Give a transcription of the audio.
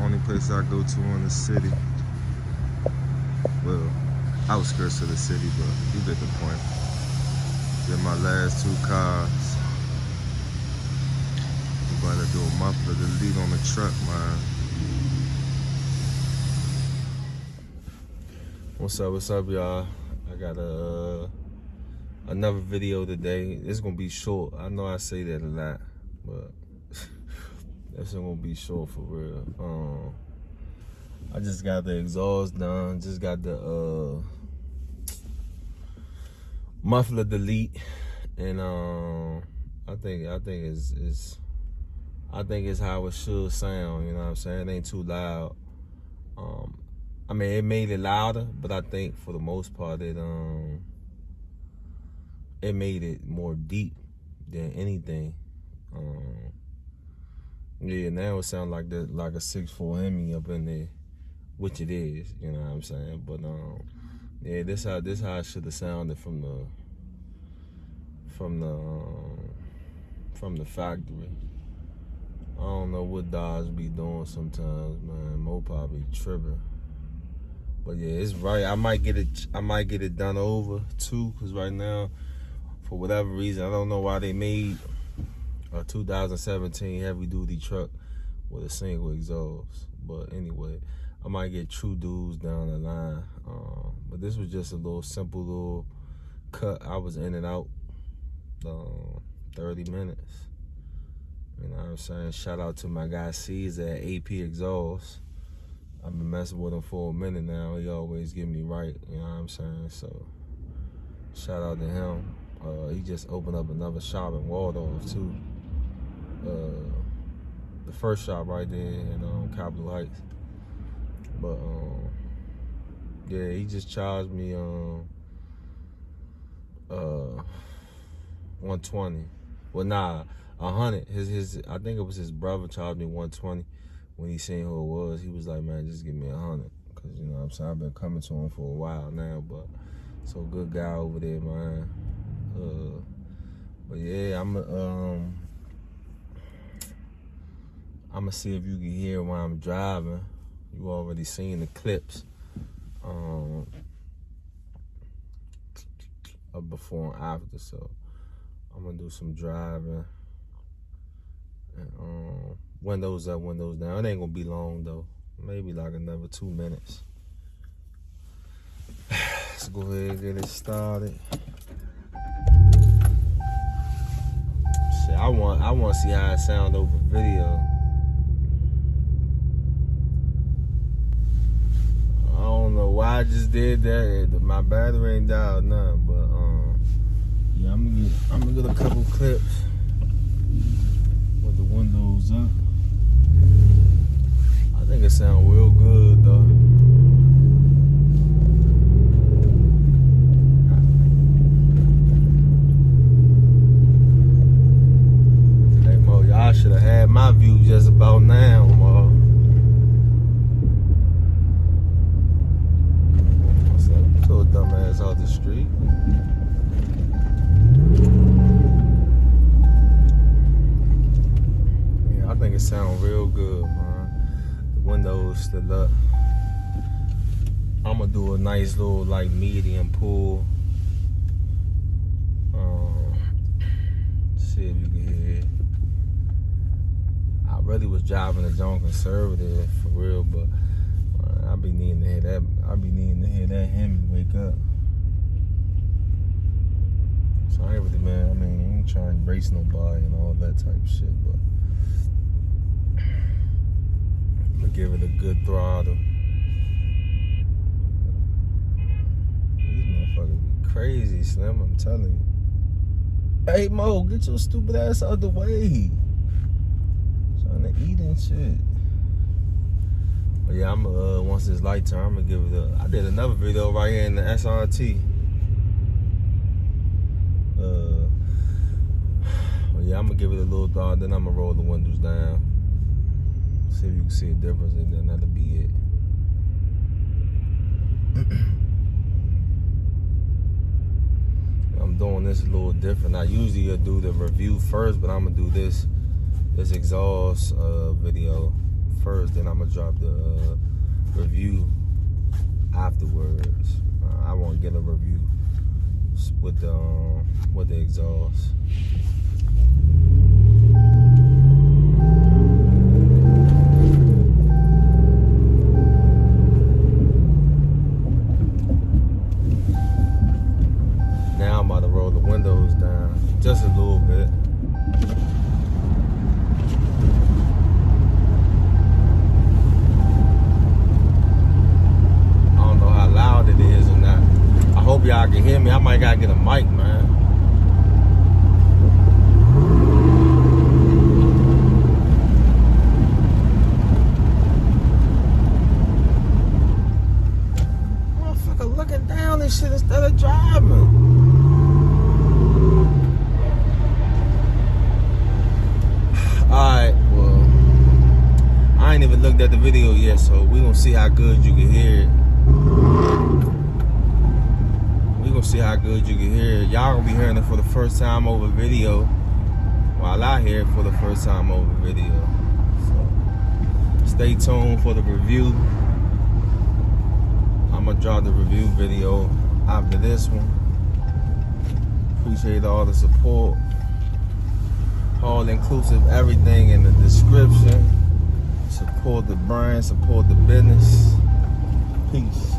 only place I go to in the city. Well, outskirts of the city, but you get the point. Get my last 2 cars. I'm about to do a muffler delete on the truck, man. What's up, y'all? I got another video today. It's gonna be short. I know I say that a lot, but it's gonna be short for real. I just got the exhaust done. Just got the muffler delete, and I think it's how it should sound. You know what I'm saying? It ain't too loud. I mean, it made it louder, but I think for the most part it made it more deep than anything. Yeah, now it sounds like a 6.4 Hemi up in there, which it is. You know what I'm saying? But yeah, this how it should have sounded from the factory. I don't know what Dodge be doing sometimes, man. Mo probably tripping. But yeah, it's right. I might get it done over too, cause right now, for whatever reason, I don't know why they made a 2017 heavy duty truck with a single exhaust. But anyway, I might get true dudes down the line. But this was just a little simple little cut. I was in and out 30 minutes. You know what I'm saying? Shout out to my guy Caesar at AP Exhaust. I've been messing with him for a minute now. He always get me right, you know what I'm saying? So, shout out to him. He just opened up another shop in Waldorf, too. The first shop right there in Capitol Heights. But, yeah, he just charged me 120. Well, nah, 100. I think it was his brother charged me 120. When he seen who it was, he was like, man, just give me 100. Cause you know what I'm saying, I've been coming to him for a while now, but so good guy over there, man. But yeah, I'ma see if you can hear while I'm driving. You already seen the clips of before and after, so I'm gonna do some driving. And windows up, windows down. It ain't gonna be long though. Maybe like another 2 minutes. Let's go ahead and get it started. Shit, I want to see how it sound over video. I don't know why I just did that. My battery ain't died none, but yeah, I'm gonna get a couple clips. The windows up. I think it sounds real good though. Hey Mo, y'all should have had my view just about now, Mo. What's up? Told dumbass off the street. I think it sounds real good, man. The windows still up. I'm gonna do a nice little like medium pull. See if you can hear it. I really was driving a John Conservative for real, but I be needing to hear that. I be needing to hear that Hemi wake up. So I ain't really, man. I mean, I ain't trying to race nobody and all that type of shit, but. I'm gonna give it a good throttle. These motherfuckers be crazy, Slim, I'm telling you. Hey Mo, get your stupid ass out the way. Trying to eat and shit. But yeah, I'm once this light turn, I'm gonna give it I did another video right here in the SRT. But yeah, I'm gonna give it a little throttle, then I'm gonna roll the windows down. See if you can see a difference, and then that'll be it. I'm doing this a little different. I usually do the review first, but I'm gonna do this exhaust video first, then I'm gonna drop the review afterwards. I won't get a review with the exhaust. Now I'm about to roll the windows down just a little bit. I don't know how loud it is or not. I hope y'all can hear me. I might gotta get a mic, man. Motherfucker looking down and shit instead of driving. Alright, well, I ain't even looked at the video yet, so we gonna see how good you can hear it. We gonna see how good you can hear it. Y'all gonna be hearing it for the first time over video, while I hear it for the first time over video. So stay tuned for the review. I'm gonna drop the review video after this one. Appreciate all the support. All inclusive, everything in the description. Support the brand, support the business. Peace.